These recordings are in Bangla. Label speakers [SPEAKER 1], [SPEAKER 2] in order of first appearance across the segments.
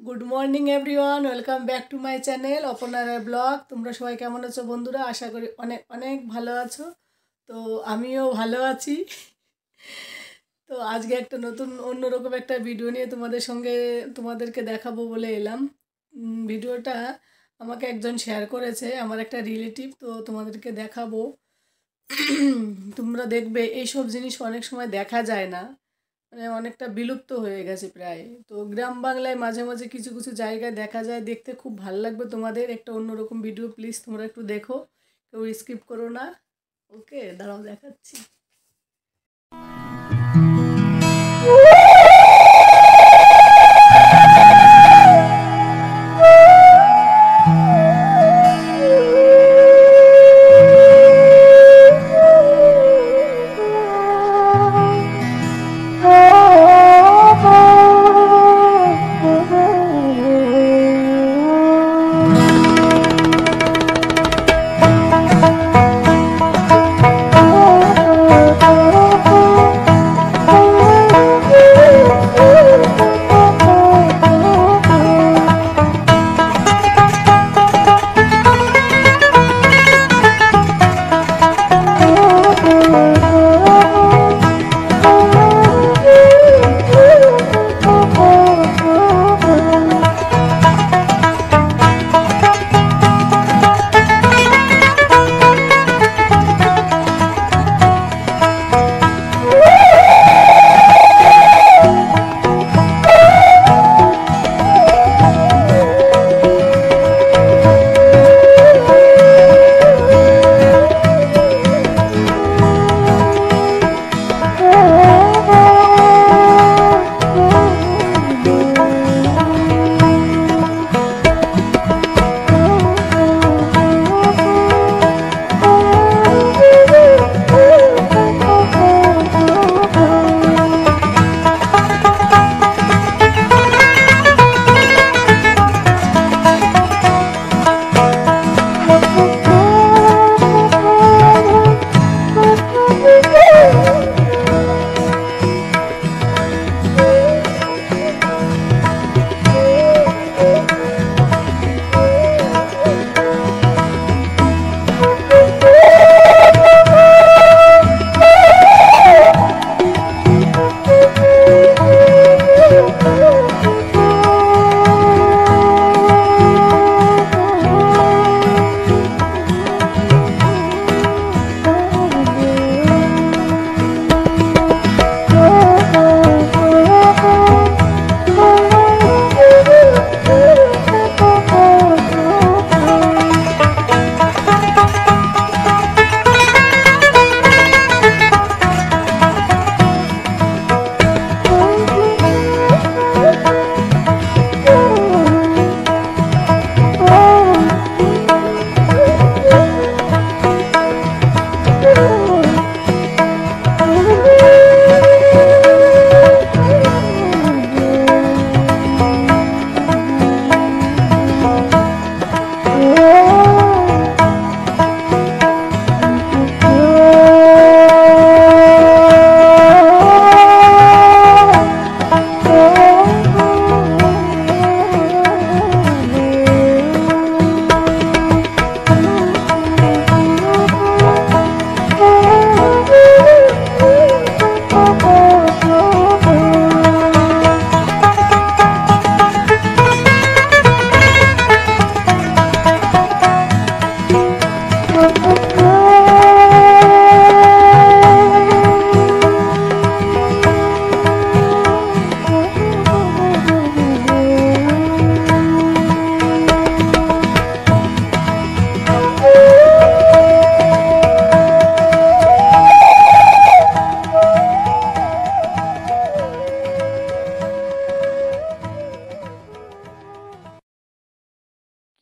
[SPEAKER 1] Good morning everyone, welcome back to my channel অপর্ণার ব্লগ। তোমরা সবাই কেমন আছো বন্ধুরা? আশা করি অনেক অনেক ভালো আছো। তো আমিও ভালো আছি। তো আজকে একটা নতুন অন্যরকম একটা ভিডিও নিয়ে তোমাদেরকে দেখাবো বলে এলাম। ভিডিওটা আমাকে একজন শেয়ার করেছে, আমার একটা রিলেটিভ। তো তোমাদেরকে দেখাবো। তোমরা দেখবে এইসব জিনিস অনেক সময় দেখা যায় না, মানে অনেকটা বিলুপ্ত হয়ে গেছে প্রায়। তো গ্রাম বাংলায় মাঝে মাঝে কিছু কিছু জায়গায় দেখা যায়, দেখতে খুব ভালো লাগবে তোমাদের। একটা অন্যরকম ভিডিও, প্লিজ তোমরা একটু দেখো, কেউ স্কিপ করো না। ওকে, দাঁড়াও দেখাচ্ছি।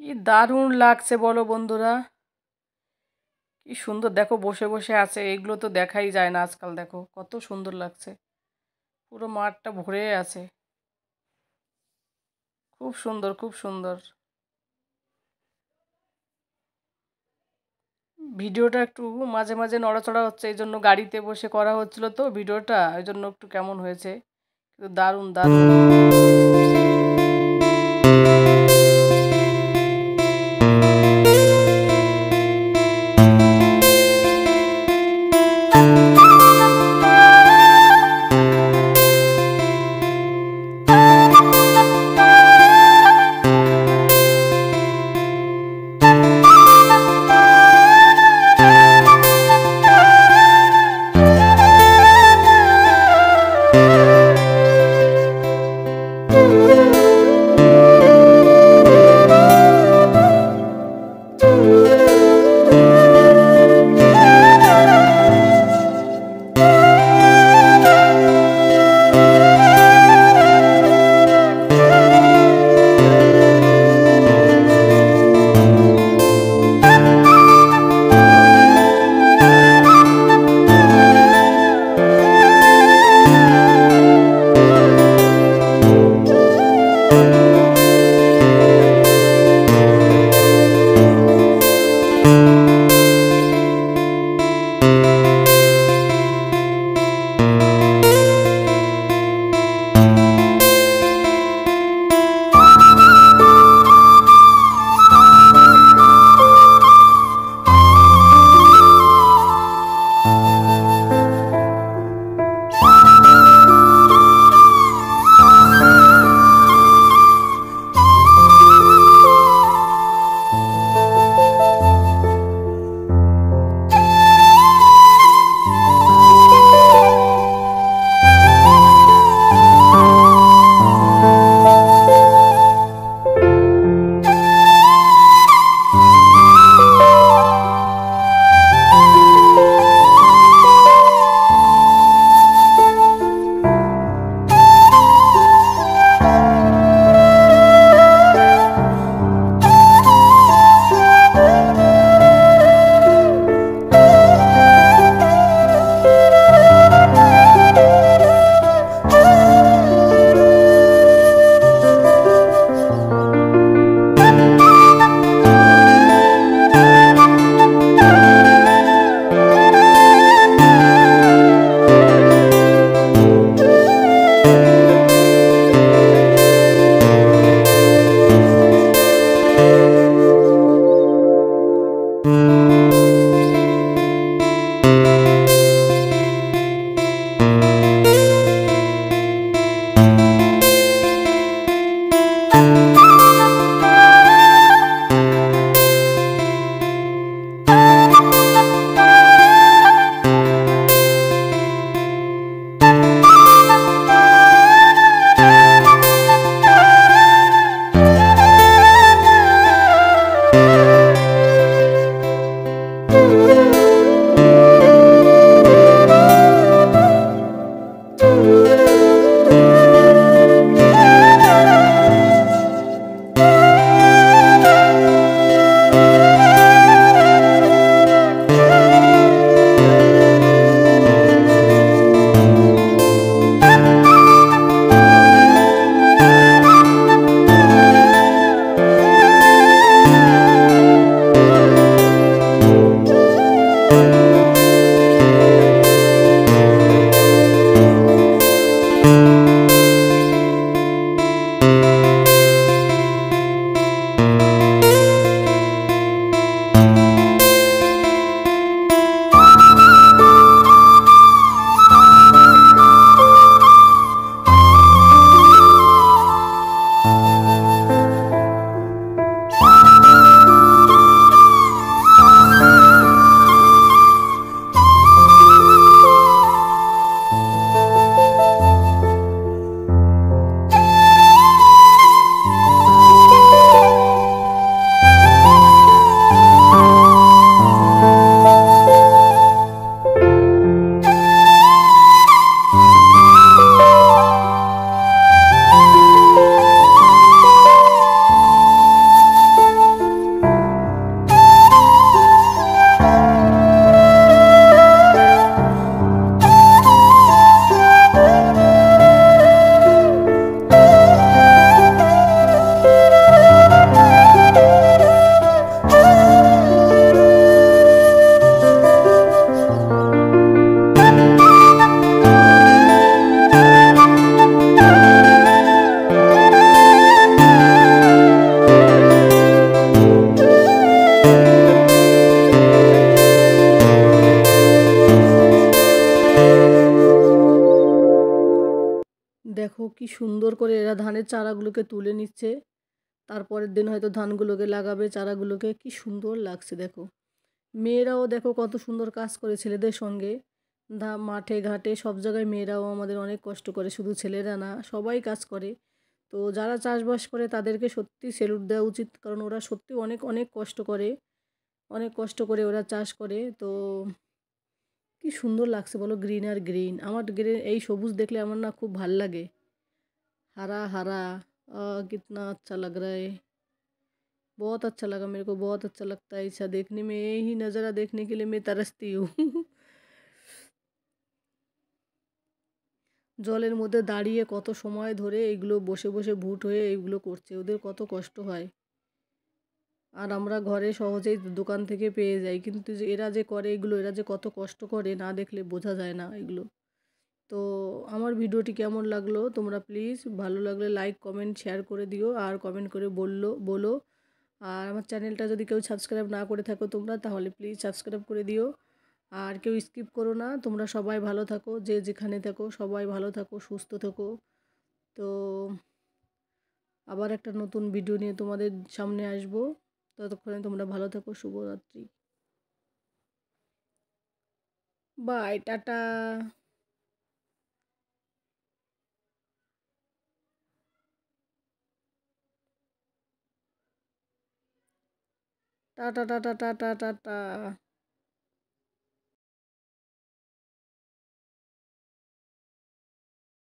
[SPEAKER 1] কি দারুণ লাগছে বলো বন্ধুরা, কি সুন্দর। দেখো বসে বসে আছে, এগুলো তো দেখাই যায় না আজকাল। দেখো কত সুন্দর লাগছে, পুরো মাঠটা ভরে আছে। খুব সুন্দর, খুব সুন্দর। ভিডিওটা একটু মাঝে মাঝে নড়াচড়া হচ্ছে, এই জন্য গাড়িতে বসে করা হচ্ছিল তো ভিডিওটা, এই জন্য একটু কেমন হয়েছে। কিন্তু দারুণ দারুণ। সুন্দর করে এরা ধানের চারাগুলোকে তুলে নিচ্ছে, তারপরের দিন হয়তো ধানগুলোকে লাগাবে, চারাগুলোকে। কি সুন্দর লাগছে দেখো। মেয়েরাও দেখো কত সুন্দর কাজ করে ছেলেদের সঙ্গে। মাঠে ঘাটে সব জায়গায় মেয়েরাও আমাদের অনেক কষ্ট করে, শুধু ছেলেরা না, সবাই কাজ করে। তো যারা চাষবাস করে তাদেরকে সত্যি স্যালুট দেওয়া উচিত, কারণ ওরা সত্যি অনেক অনেক কষ্ট করে, অনেক কষ্ট করে ওরা চাষ করে। তো কি সুন্দর লাগছে বলো, গ্রিন আর গ্রিন। আমার গ্রিন এই সবুজ দেখলে আমার না খুব ভাল লাগে। हरा हरा कितना अच्छा लग रहा है। बहुत अच्छा लगा, मेरे को बहुत अच्छा लगता है ऐसा देखने में। यही नज़ारा देखने के लिए मैं तरसती हूँ। জলের মধ্যে দাঁড়িয়ে কত সময় ধরে এইগুলো বসে বসে ভুট হয়ে এইগুলো করছে, ওদের কত কষ্ট হয়। আর আমরা ঘরে সহজেই দোকান থেকে পেয়ে যাই, কিন্তু যে এরা যে করে এগুলো, এরা যে কত কষ্ট করে না দেখলে বোঝা যায় না এগুলো। তো আমার ভিডিওটি কেমন লাগলো তোমরা প্লিজ ভালো লাগলে লাইক কমেন্ট শেয়ার করে দিও, আর কমেন্ট করে বলো। আর আমার চ্যানেলটা যদি কেউ সাবস্ক্রাইব না করে থাকো তোমরা, তাহলে প্লিজ সাবস্ক্রাইব করে দিও। আর কেউ স্কিপ করো না। তোমরা সবাই ভালো থাকো, যে যেখানে থাকো সবাই ভালো থাকো, সুস্থ থাকো। তো আবার একটা নতুন ভিডিও নিয়ে তোমাদের সামনে আসবো। ততক্ষণে তোমরা ভালো থাকো। শুভরাত্রি। Bye, tata. Tata tata tata tata.